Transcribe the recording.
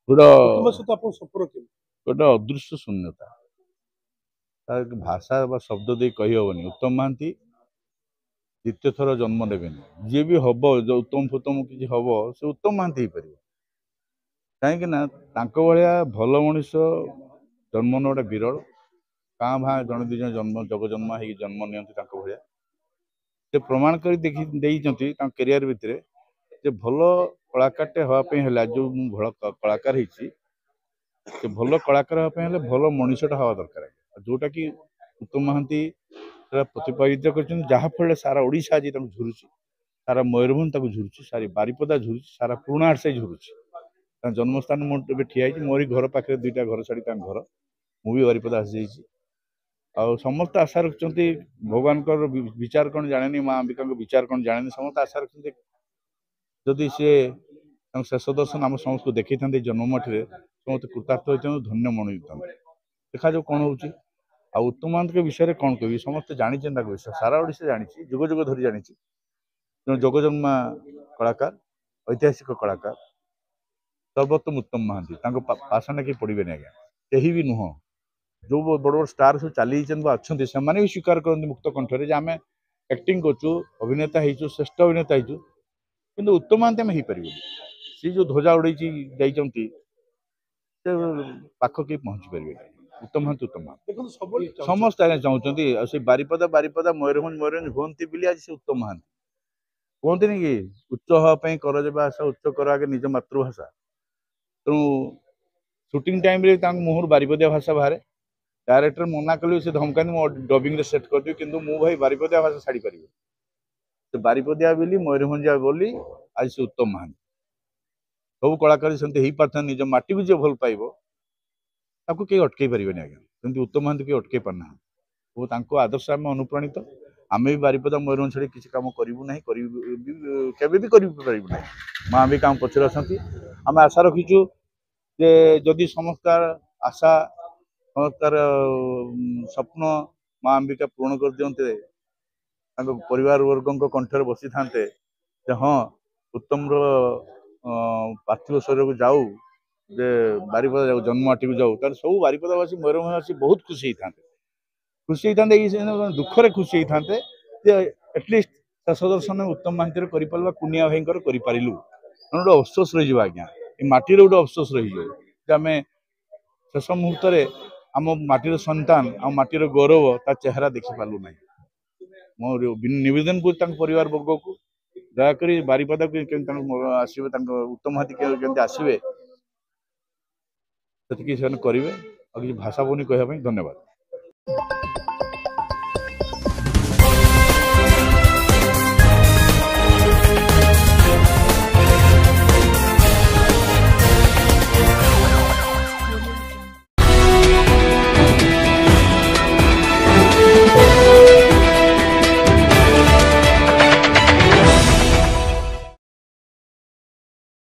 गोटे कुटुंब सहित आप संपर्क केମିତି? गोटे अदृश्य शून्यता तार भाषा बा शब्द दे कही हबनी। उत्तम महांती द्वितीय थर जन्म नेबेनी जी भी हम जो उत्तम फुतम किसी हम से उत्तम महांती ही पार कहीं भाया भल मनीष जन्म गोटे विरल काँ भाँ जन दी जन जन्म जग जन्म हो जन्म नियंती भाया से प्रमाण कर देखी कैरियर भितर जे भल कलाकारटे हाँपी है जो भल कलाकार होती से भल कलाकार हाँपी भल मनीषटा हवा दरकार जोटा कि उत्तम महांती प्रतिपादित कर सारा ओडिशा आज झुरुची सारा मयूरभंज झुरुची सारी बारिपदा झुरुची सारा पुराणा आरसाई झुरुची जन्मस्थान मुझे ठिया मोरी घर पाखे दुईटा घर छाड़ी घर मुझे बारिपदा आसी समस्त आशा रखुंट भगवान विचार कौन जाने माँ अंबिका विचार कौन जाने समस्त आशा रखुंट जदि सी शेष दर्शन आम समस्त देखी था जन्मठी समस्त कृतार्थ होती धन्य मणि देखा जो कौन हो उत्तम महांत विषय में कौन कह समस्त जानी विषय सारा ओडिशा जानी जुग जुग धरी जानी जगजन्मा कलाकार ऐतिहासिक कलाकार सर्वोत्तम उत्तम महांती पाषाण कि पड़े आज्ञा कहीं भी नुह जो बड़ बड़ स्टार सब चली अच्छा से भी स्वीकार करते मुक्त कंठरे आम एक्टिंग करूँ अभिनेता हो श्रेष्ठ अभिनेता हो कि उत्तम महांती आम हो पार सी जो ध्वजा उड़े जाती पाख के पहुंची पारे उत्तम महांती देखो सब समस्त आज्ञा चाहते से बारिपदा बारिपदा मयूरभंज मयूरभंज हमें बोली आज से उत्तम महांती कहते कि उच्च हाँपाई कर जब आशा उच्च कर आगे निज मातृभाषा तेणु सुटिंग टाइम मुहर बारिपदिया भाषा बाहर डायरेक्टर मना कले से धमकानी मो डबिंग सेट कर दियो किंतु मु भाई बारिपदिया भाषा छाड़ी पार तो बारिपदिया बोली मयूरभंजिया बोली आज से उत्तम महांती सब कलाकार से पार्थ निज माटी को जी भल पाइब ताकू कहीं अटकई पारे आज्ञा सेमती उत्तम महांती कहीं अटकई पारना वो आदर्श आम अनुप्राणित आम भी बारिपदा मयूरभंज छाड़ी किसी कम करूँ ना केवे भी करूँ माँ अंबिका आम पचर अच्छा आम आशा रखीचु जे जदि समस्त आशा समस्त स्वप्न माँ अंबिका पूर्ण कर दियंते परिवार वर्ग कंठर बसी था हाँ उत्तम पार्थिव शरीर को जाऊ जे बारिपदा जाऊ जन्ममाटी को जाऊ तार सब बारिपदावासी मयूरभंजवासी बहुत खुशी होता खुशी होता दुखरे खुशी होता एटलिस्ट शेष दर्शन उत्तम महांती कर कुनिया भाई करूँ गोटे अफसोस रही आज्ञा माटी गोटे अफसोस रही आम शेष मुहूर्त आम माटीर संतान आम माटीर गौरव ता चेहरा देखी पार्लु ना मोर निवेदन कर परिवार वर्ग को दयाक बारिपदा को आसवे उत्तम महांती केमती आसवे से करेंगे और किसी भाषा बोनी कहवाई धन्यवाद।